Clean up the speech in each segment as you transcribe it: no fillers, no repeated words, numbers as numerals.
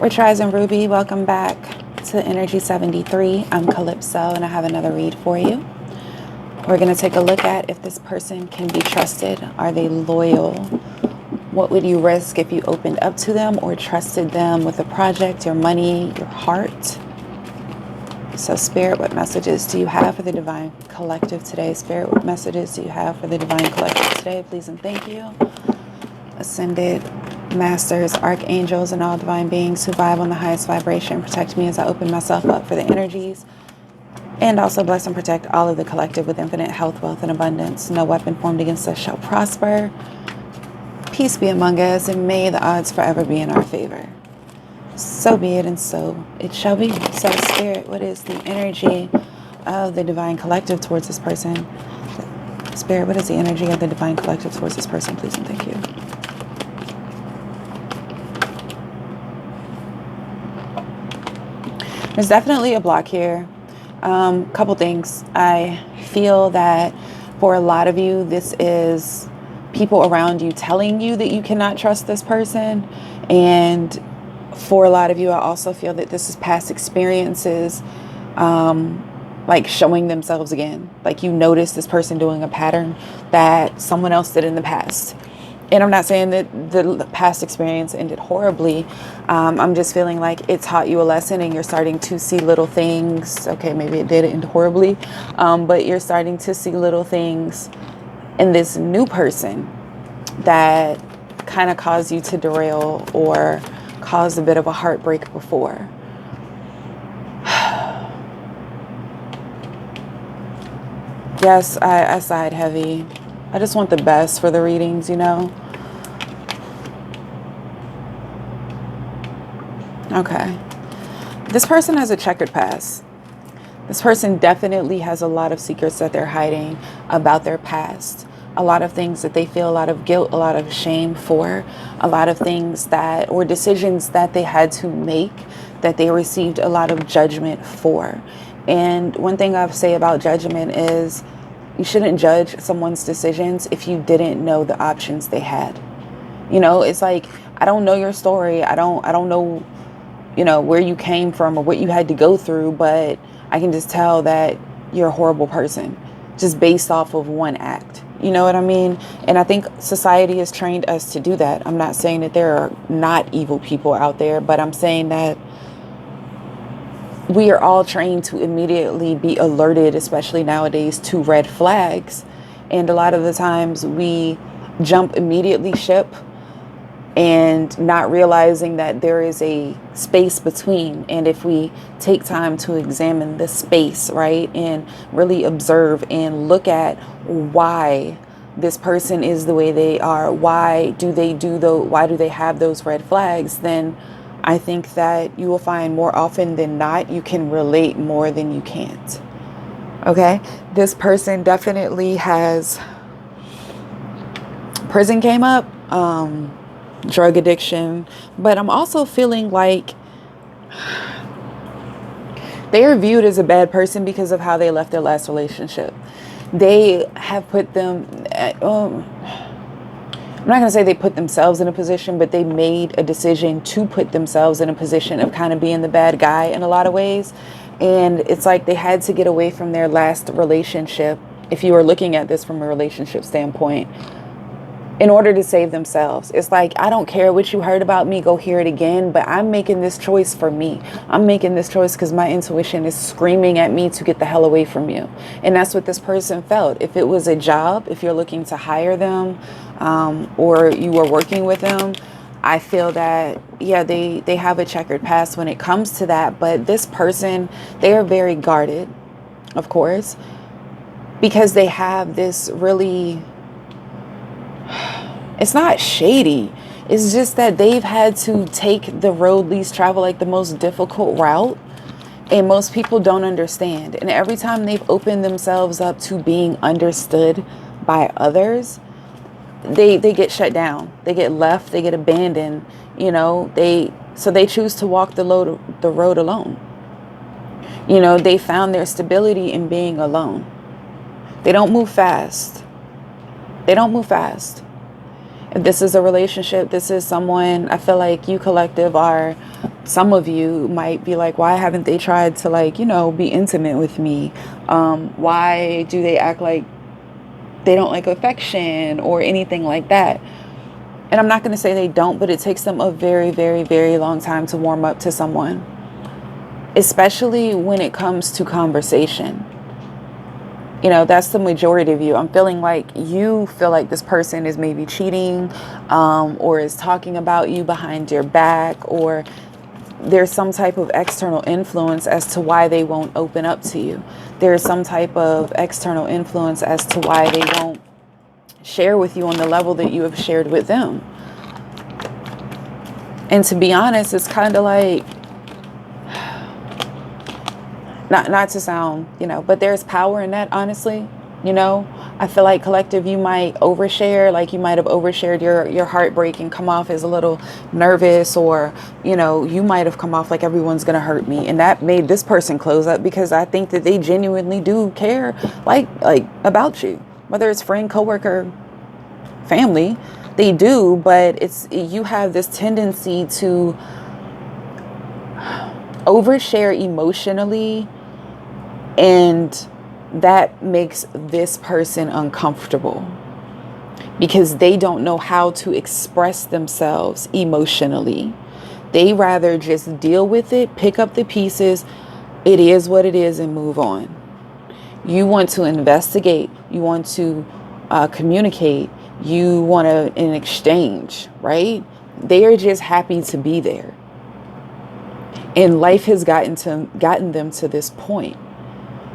Rich Rising Ruby, welcome back to Energy 73. I'm Calypso and I have another read for you. We're going to take a look at if this person can be trusted. Are they loyal? What would you risk if you opened up to them or trusted them with a project, your money, your heart? So Spirit, what messages do you have for the Divine Collective today? Spirit, what messages do you have for the Divine Collective today? Please and thank you. Ascended Masters, Archangels, and all divine beings who vibe on the highest vibration, protect me as I open myself up for the energies. And also bless and protect all of the collective with infinite health, wealth, and abundance. No weapon formed against us shall prosper. Peace be among us, and may the odds forever be in our favor. So be it, and so it shall be. So Spirit, what is the energy of the Divine Collective towards this person? Spirit, what is the energy of the Divine Collective towards this person? Please and thank you. There's definitely a block here. Couple things. I feel that for a lot of you, this is people around you telling you that you cannot trust this person. And for a lot of you, I also feel that this is past experiences, like showing themselves again. Like you notice this person doing a pattern that someone else did in the past. And I'm not saying that the past experience ended horribly. I'm just feeling like it taught you a lesson and you're starting to see little things. Okay, maybe it did end horribly, but you're starting to see little things in this new person that kind of caused you to derail or caused a bit of a heartbreak before. Yes, I sighed heavy. I just want the best for the readings, you know? Okay. This person has a checkered past. This person definitely has a lot of secrets that they're hiding about their past. A lot of things that they feel a lot of guilt, a lot of shame for. A lot of things that, or decisions that they had to make that they received a lot of judgment for. And one thing I say about judgment is you shouldn't judge someone's decisions if you didn't know the options they had. You know, it's like, I don't know your story. I don't know, you know, where you came from or what you had to go through, but I can just tell that you're a horrible person just based off of one act. You know what I mean? And I think society has trained us to do that. I'm not saying that there are not evil people out there, but I'm saying that we are all trained to immediately be alerted, especially nowadays, to red flags. And a lot of the times we jump immediately ship and not realizing that there is a space between. And if we take time to examine the space, right, and really observe and look at why this person is the way they are, why do they have those red flags, then I think that you will find more often than not, you can relate more than you can't. Okay. This person definitely has, prison came up, drug addiction, but I'm also feeling like they are viewed as a bad person because of how they left their last relationship. They have put them, I'm not going to say they put themselves in a position, but they made a decision to put themselves in a position of kind of being the bad guy in a lot of ways. And it's like they had to get away from their last relationship, if you are looking at this from a relationship standpoint, in order to save themselves. It's like, I don't care what you heard about me, go hear it again, but I'm making this choice for me. I'm making this choice because my intuition is screaming at me to get the hell away from you. And that's what this person felt. If it was a job, if you're looking to hire them, or you were working with them, I feel that, yeah, they have a checkered past when it comes to that. But this person, they are very guarded, of course, because they have this really, it's not shady. It's just that they've had to take the road least traveled, like the most difficult route. And most people don't understand. And every time they've opened themselves up to being understood by others, they get shut down. They get left. They get abandoned. You know, so they choose to walk the road alone. You know, they found their stability in being alone. They don't move fast. They don't move fast. If this is a relationship, this is someone, I feel like you collective are Some of you might be like, why haven't they tried to, like, be intimate with me? Why do they act like they don't like affection or anything like that? And I'm not going to say they don't, but it takes them a very, very, very long time to warm up to someone, especially when it comes to conversation. That's the majority of you. I'm feeling like you feel like this person is maybe cheating, or is talking about you behind your back, or there's some type of external influence as to why they won't open up to you. There's some type of external influence as to why they won't share with you on the level that you have shared with them. And to be honest, it's kind of like, not to sound, but there's power in that, honestly. I feel like collective, you might overshare, like you might have overshared your heartbreak and come off as a little nervous, or, you might have come off like everyone's going to hurt me. And that made this person close up, because I think that they genuinely do care, like about you, whether it's friend, coworker, family, they do. But you have this tendency to overshare emotionally, and that makes this person uncomfortable because they don't know how to express themselves emotionally. They rather just deal with it, pick up the pieces, it is what it is, and move on. You want to investigate, you want to communicate, you want an exchange, right? They are just happy to be there. And life has gotten them to this point.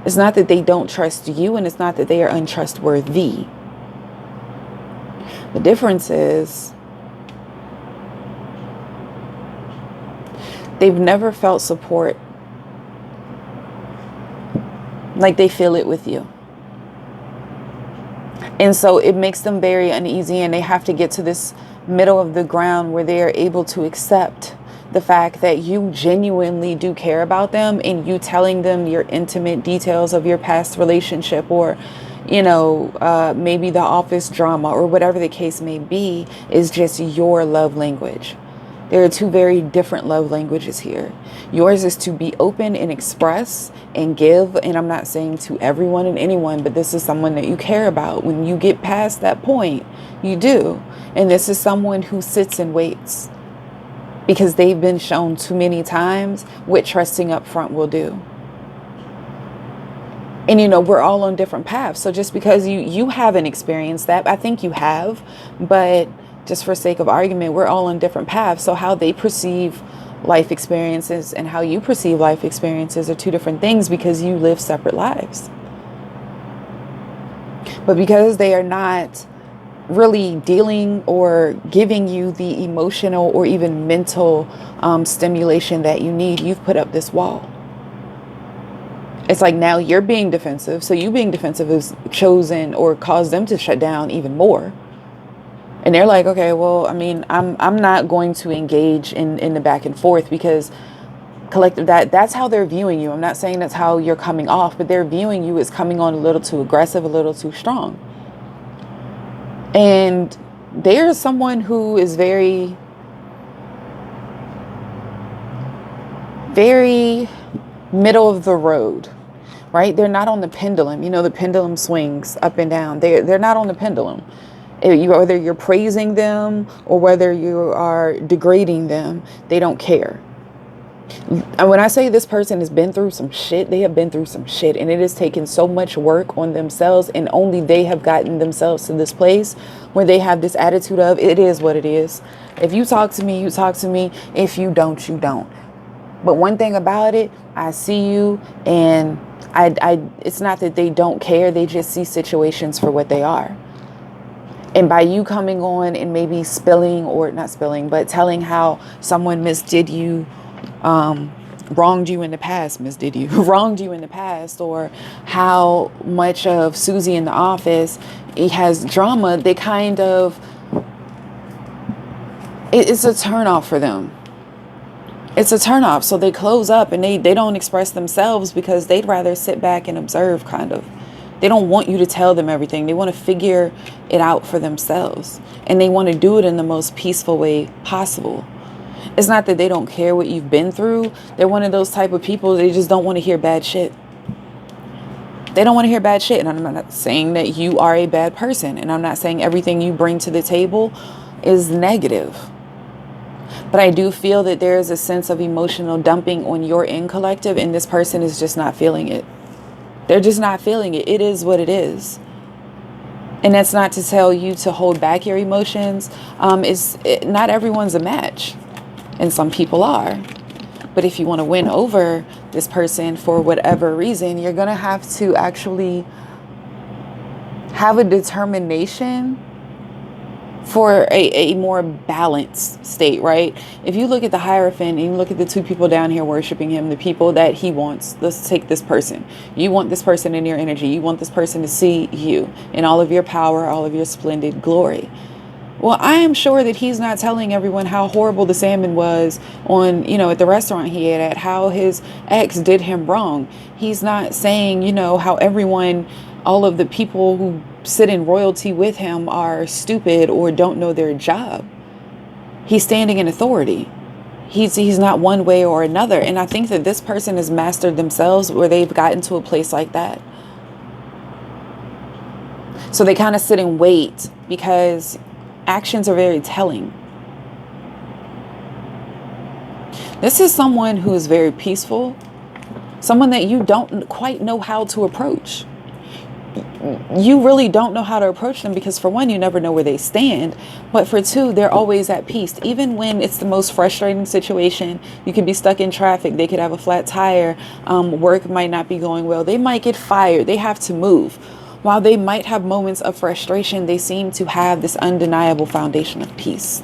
It's not that they don't trust you, and it's not that they are untrustworthy. The difference is they've never felt support like they feel it with you. And so it makes them very uneasy, and they have to get to this middle of the ground where they are able to accept the fact that you genuinely do care about them, and you telling them your intimate details of your past relationship, or, maybe the office drama, or whatever the case may be, is just your love language. There are two very different love languages here. Yours is to be open and express and give. And I'm not saying to everyone and anyone, but this is someone that you care about. When you get past that point, you do. And this is someone who sits and waits, because they've been shown too many times what trusting up front will do. And, we're all on different paths. So just because you haven't experienced that, I think you have, but just for sake of argument, we're all on different paths. So how they perceive life experiences and how you perceive life experiences are two different things, because you live separate lives. But because they are not really dealing or giving you the emotional or even mental stimulation that you need, you've put up this wall. It's like now you're being defensive. So you being defensive has chosen or caused them to shut down even more. And they're like, okay, well, I mean, I'm not going to engage in the back and forth, because collective, that's how they're viewing you. I'm not saying that's how you're coming off, but they're viewing you as coming on a little too aggressive, a little too strong. And there's someone who is very, very middle of the road, right? They're not on the pendulum. The pendulum swings up and down. They're not on the pendulum. Whether you're praising them or whether you are degrading them, they don't care. And when I say this person has been through some shit, they have been through some shit, and it has taken so much work on themselves, and only they have gotten themselves to this place where they have this attitude of, it is what it is. If you talk to me, you talk to me. If you don't, you don't. But one thing about it, I see you, and it's not that they don't care. They just see situations for what they are. And by you coming on and maybe spilling, or not spilling, but telling how someone misdid you, wronged you in the past, wronged you in the past, or how much of Susie in the office, it has drama, they kind of, it's a turnoff for them. It's a turnoff. So they close up and they don't express themselves, because they'd rather sit back and observe, kind of. They don't want you to tell them everything. They want to figure it out for themselves. And they want to do it in the most peaceful way possible. It's not that they don't care what you've been through. They're one of those type of people, they just don't want to hear bad shit. They don't want to hear bad shit. And I'm not saying that you are a bad person. And I'm not saying everything you bring to the table is negative. But I do feel that there is a sense of emotional dumping on your end, collective, and this person is just not feeling it. They're just not feeling it. It is what it is. And that's not to tell you to hold back your emotions. Not everyone's a match. And some people are. But if you want to win over this person for whatever reason, you're going to have to actually have a determination for a more balanced state, right? If you look at the Hierophant and you look at the two people down here worshiping him, the people that he wants, let's take this person. You want this person in your energy. You want this person to see you in all of your power, all of your splendid glory. Well, I am sure that he's not telling everyone how horrible the salmon was on, at the restaurant he ate at, how his ex did him wrong. He's not saying, how everyone, all of the people who sit in royalty with him are stupid or don't know their job. He's standing in authority. He's not one way or another. And I think that this person has mastered themselves where they've gotten to a place like that. So they kind of sit and wait because actions are very telling. This is someone who is very peaceful, someone that you don't quite know how to approach. You really don't know how to approach them because, for one, you never know where they stand. But for two, they're always at peace. Even when it's the most frustrating situation, you could be stuck in traffic. They could have a flat tire. Work might not be going well. They might get fired. They have to move. While they might have moments of frustration, they seem to have this undeniable foundation of peace.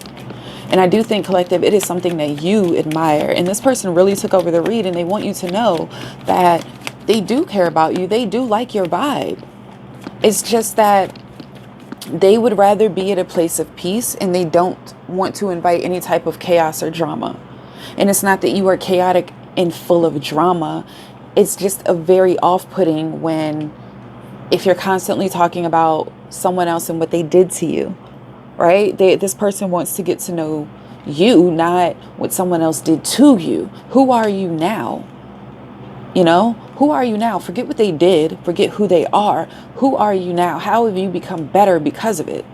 And I do think, collective, it is something that you admire. And this person really took over the read, and they want you to know that they do care about you. They do like your vibe. It's just that they would rather be at a place of peace, and they don't want to invite any type of chaos or drama. And it's not that you are chaotic and full of drama. It's just a very off-putting if you're constantly talking about someone else and what they did to you, right? This person wants to get to know you, not what someone else did to you. Who are you now? Who are you now? Forget what they did. Forget who they are. Who are you now? How have you become better because of it?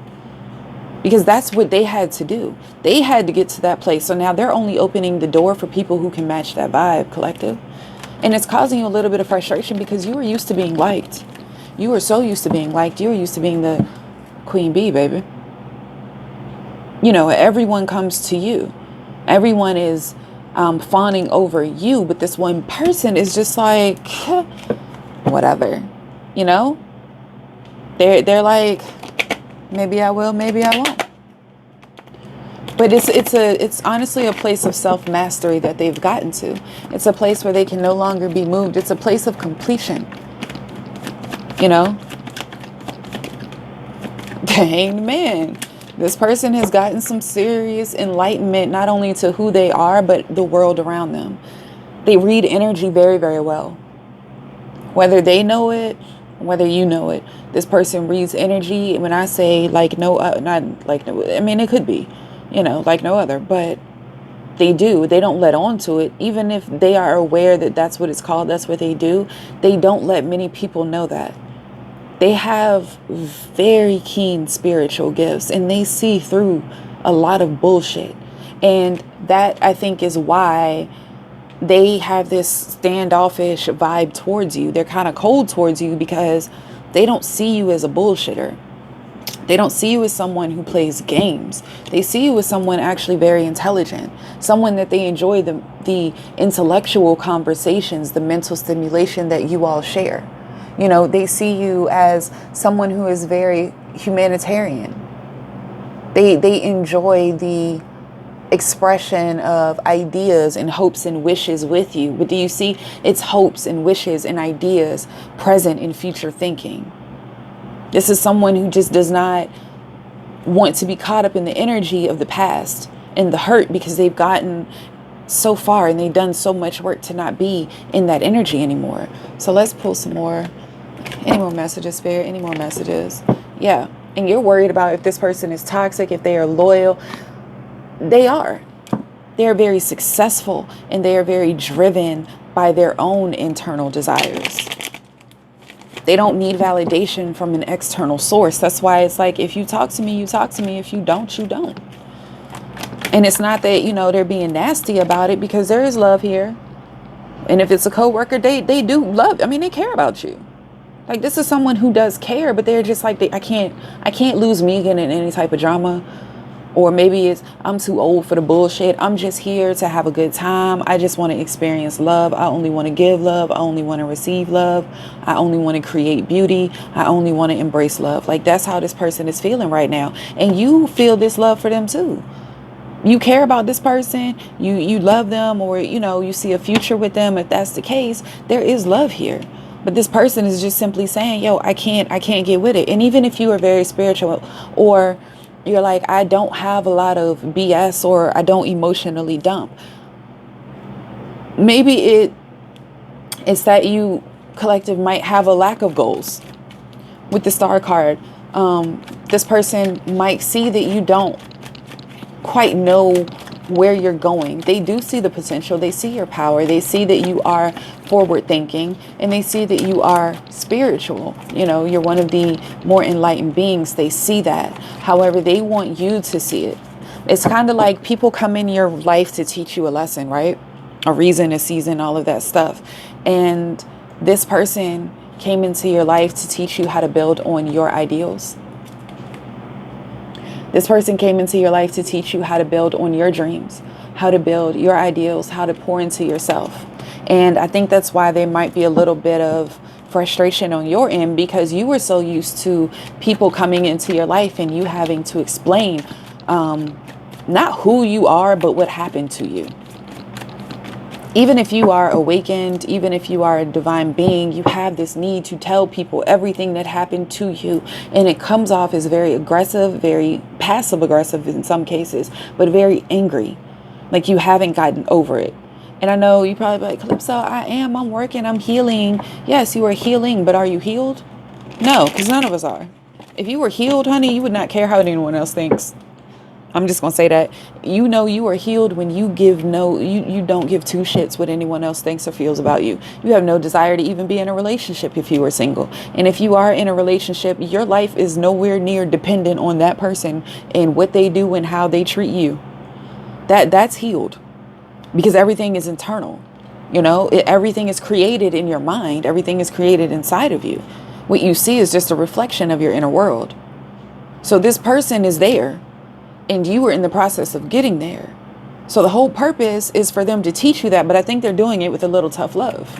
Because that's what they had to do. They had to get to that place. So now they're only opening the door for people who can match that vibe, collective. And it's causing you a little bit of frustration because you were used to being liked. You were so used to being liked. You were used to being the queen bee, baby. Everyone comes to you. Everyone is fawning over you. But this one person is just like, whatever. They're like, maybe I will, maybe I won't. But it's honestly a place of self-mastery that they've gotten to. It's a place where they can no longer be moved. It's a place of completion. Hanged man. This person has gotten some serious enlightenment, not only to who they are, but the world around them. They read energy very, very well. Whether they know it, whether you know it, this person reads energy. When I say like no, not like no, I mean, it could be, like no other, but they do. They don't let on to it. Even if they are aware that that's what it's called, that's what they do, they don't let many people know that. They have very keen spiritual gifts, and they see through a lot of bullshit. And that, I think, is why they have this standoffish vibe towards you. They're kind of cold towards you because they don't see you as a bullshitter. They don't see you as someone who plays games. They see you as someone actually very intelligent, someone that they enjoy the intellectual conversations, the mental stimulation that you all share. They see you as someone who is very humanitarian. They enjoy the expression of ideas and hopes and wishes with you. But do you see, it's hopes and wishes and ideas present in future thinking. This is someone who just does not want to be caught up in the energy of the past and the hurt because they've gotten so far and they've done so much work to not be in that energy anymore. So let's pull some more. Any more messages, Spirit? Any more messages? Yeah. And you're worried about if this person is toxic, if they are loyal. They are. They are very successful and they are very driven by their own internal desires. They don't need validation from an external source. That's why it's like, if you talk to me, you talk to me. If you don't, you don't. And it's not that, they're being nasty about it, because there is love here. And if it's a coworker, they do love. I mean, they care about you. Like, this is someone who does care, but they're just like, I can't lose Megan in any type of drama. Or maybe it's, I'm too old for the bullshit. I'm just here to have a good time. I just want to experience love. I only want to give love. I only want to receive love. I only want to create beauty. I only want to embrace love. Like, that's how this person is feeling right now. And you feel this love for them too. You care about this person. You love them, or, you see a future with them. If that's the case, there is love here. But this person is just simply saying, yo, I can't get with it. And even if you are very spiritual, or you're like, I don't have a lot of BS, or I don't emotionally dump. Maybe it's that you, collective, might have a lack of goals. With the star card, this person might see that you don't quite know where you're going. They do see the potential. They see your power. They see that you are forward thinking, and they see that you are spiritual. You're one of the more enlightened beings. They see that. However, they want you to see it. It's kind of like people come in your life to teach you a lesson, right? A reason, a season, all of that stuff. And this person came into your life to teach you how to build on your ideals. This person came into your life to teach you how to build on your dreams, how to build your ideals, how to pour into yourself. And I think that's why there might be a little bit of frustration on your end, because you were so used to people coming into your life and you having to explain not who you are, but what happened to you. Even if you are awakened, even if you are a divine being, you have this need to tell people everything that happened to you. And it comes off as very aggressive, very passive aggressive in some cases, but very angry. Like you haven't gotten over it. And I know you probably be like, Calypso, I'm working, I'm healing. Yes, you are healing, but are you healed? No, because none of us are. If you were healed, honey, you would not care how anyone else thinks. I'm just going to say that. You are healed when you don't give two shits what anyone else thinks or feels about you. You have no desire to even be in a relationship if you are single. And if you are in a relationship, your life is nowhere near dependent on that person and what they do and how they treat you. That's healed, because everything is internal. Everything is created in your mind. Everything is created inside of you. What you see is just a reflection of your inner world. So this person is there, and you were in the process of getting there. So the whole purpose is for them to teach you that, but I think they're doing it with a little tough love.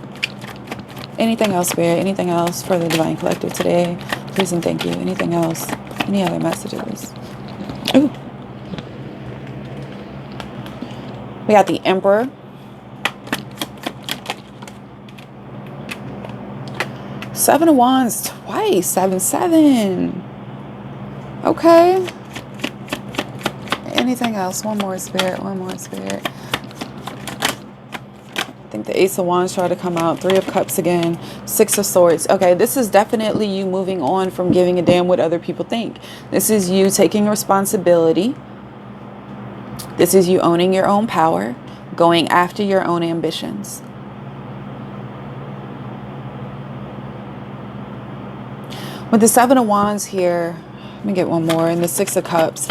Anything else, Spirit? Anything else for the Divine Collective today? Please and thank you. Anything else? Any other messages? Ooh. We got the Emperor. Seven of Wands twice. 7-7. Okay. Anything else? One more, Spirit. One more, Spirit. I think the Ace of Wands tried to come out. 3 of Cups again. 6 of Swords. Okay, this is definitely you moving on from giving a damn what other people think. This is you taking responsibility. This is you owning your own power, going after your own ambitions. With the 7 of Wands here, let me get one more, and the 6 of Cups.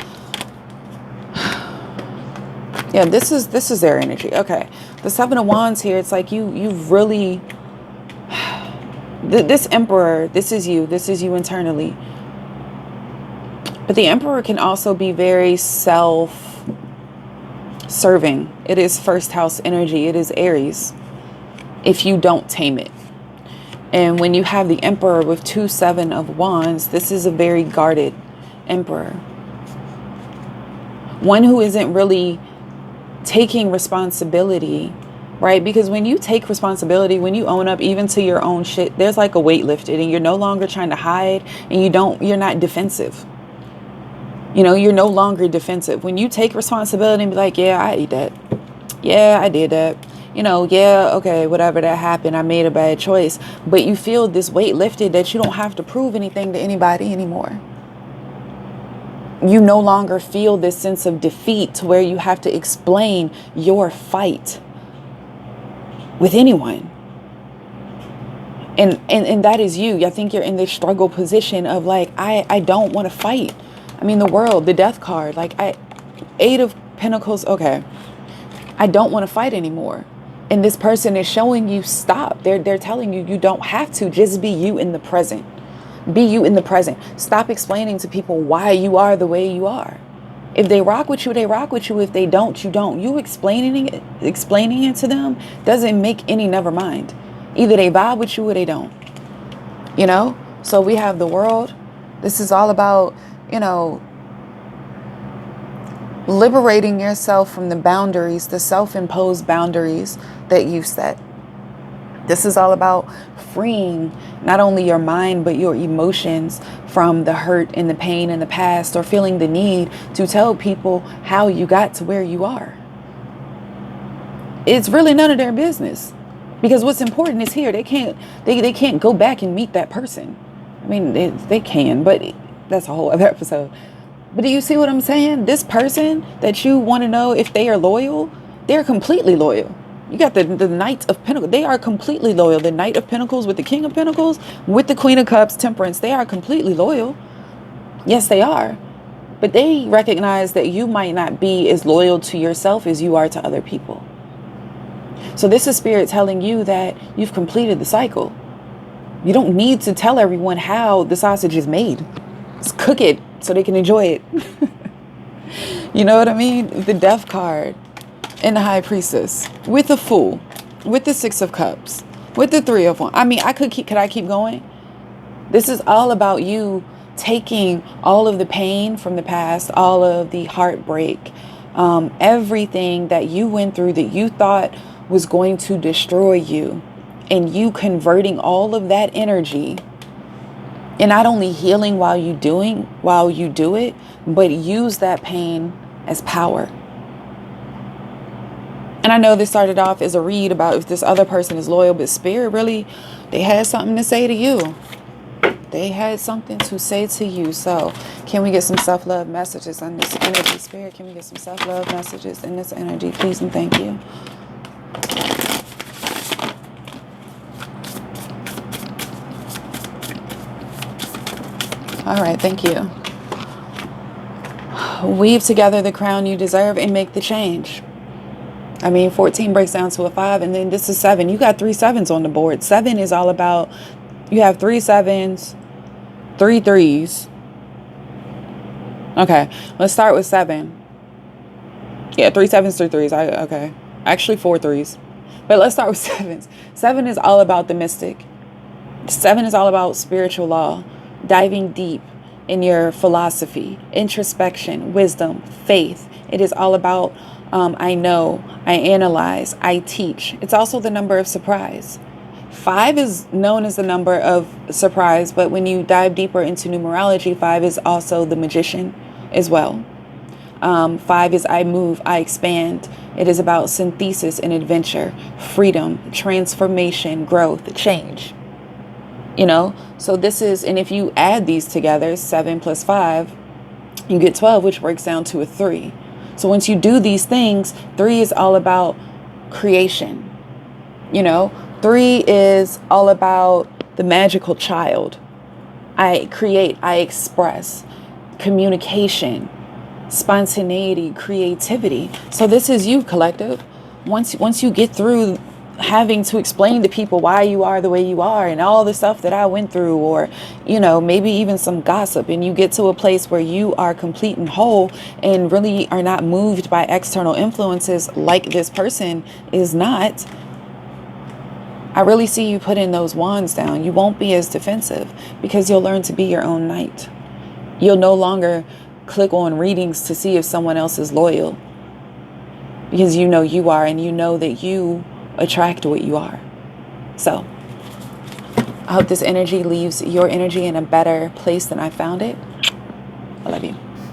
Yeah, this is their energy. Okay. The 7 of Wands here, it's like you've really, this Emperor, this is you internally. But the Emperor can also be very self-serving. It is first house energy. It is Aries, if you don't tame it. And when you have the Emperor with 2 7 of Wands, this is a very guarded Emperor. One who isn't really taking responsibility, right? Because when you take responsibility, when you own up even to your own shit, there's like a weight lifted, and you're no longer trying to hide, and you're not defensive. You're no longer defensive. When you take responsibility and be like, yeah, I ate that. Yeah, I did that. Yeah, okay, whatever, that happened. I made a bad choice. But you feel this weight lifted that you don't have to prove anything to anybody anymore. You no longer feel this sense of defeat to where you have to explain your fight with anyone. And that is you. I think you're in this struggle position of like, I don't want to fight. I mean, the world, the death card, like Eight of Pentacles. Okay. I don't want to fight anymore. And this person is showing you stop. They're telling you, you don't have to. Just be you in the present. Be you in the present. Stop explaining to people why you are the way you are. If they rock with you, they rock with you. If they don't, you don't. You explaining it to them doesn't make any never mind. Either they vibe with you or they don't. You know? So we have the world. This is all about, you know, liberating yourself from the boundaries, the self-imposed boundaries that you set. This is all about freeing not only your mind, but your emotions from the hurt and the pain in the past, or feeling the need to tell people how you got to where you are. It's really none of their business, because what's important is here. They can't go back and meet that person. I mean, they can, but that's a whole other episode. But do you see what I'm saying? This person that you want to know if they are loyal, they're completely loyal. You got the Knight of Pentacles. They are completely loyal. The Knight of Pentacles with the King of Pentacles, with the Queen of Cups, Temperance. They are completely loyal. Yes, they are. But they recognize that you might not be as loyal to yourself as you are to other people. So this is Spirit telling you that you've completed the cycle. You don't need to tell everyone how the sausage is made. Just cook it so they can enjoy it. You know what I mean? The Death card and the High Priestess with the Fool, with the Six of Cups, with the Three of Wands. I mean, could I keep going? This is all about you taking all of the pain from the past, all of the heartbreak, everything that you went through that you thought was going to destroy you, and you converting all of that energy. And not only healing while you do it, but use that pain as power. And I know this started off as a read about if this other person is loyal, but Spirit really, they had something to say to you. They had something to say to you. So can we get some self-love messages on this energy? Spirit, can we get some self-love messages in this energy, please and thank you? All right, thank you. Weave together the crown you deserve and make the change. I mean, 14 breaks down to a 5, and then this is 7. You got 3 7s on the board. 7 is all about, you have 3 7s, 3 3s. Okay, let's start with 7. Yeah, 3 7s, 3 3s. Okay, actually 4 3s. But let's start with 7s. 7 is all about the mystic. 7 is all about spiritual law. Diving deep in your philosophy, introspection, wisdom, faith. It is all about I know, I analyze, I teach. It's also the number of surprise. 5 is known as the number of surprise, but when you dive deeper into numerology, 5 is also the magician as well. 5 is I move, I expand. It is about synthesis and adventure, freedom, transformation, growth, change. You know, so this is, and if you add these together, 7 plus 5, you get 12, which works down to a 3. So once you do these things, 3 is all about creation. You know, 3 is all about the magical child. I create, I express, communication, spontaneity, creativity. So this is you, collective. Once you get through having to explain to people why you are the way you are and all the stuff that I went through, or, you know, maybe even some gossip, and you get to a place where you are complete and whole and really are not moved by external influences like this person is not, I really see you putting those wands down. You won't be as defensive because you'll learn to be your own knight. You'll no longer click on readings to see if someone else is loyal, because you know you are, and you know that you attract what you are. So I hope this energy leaves your energy in a better place than I found it. I love you.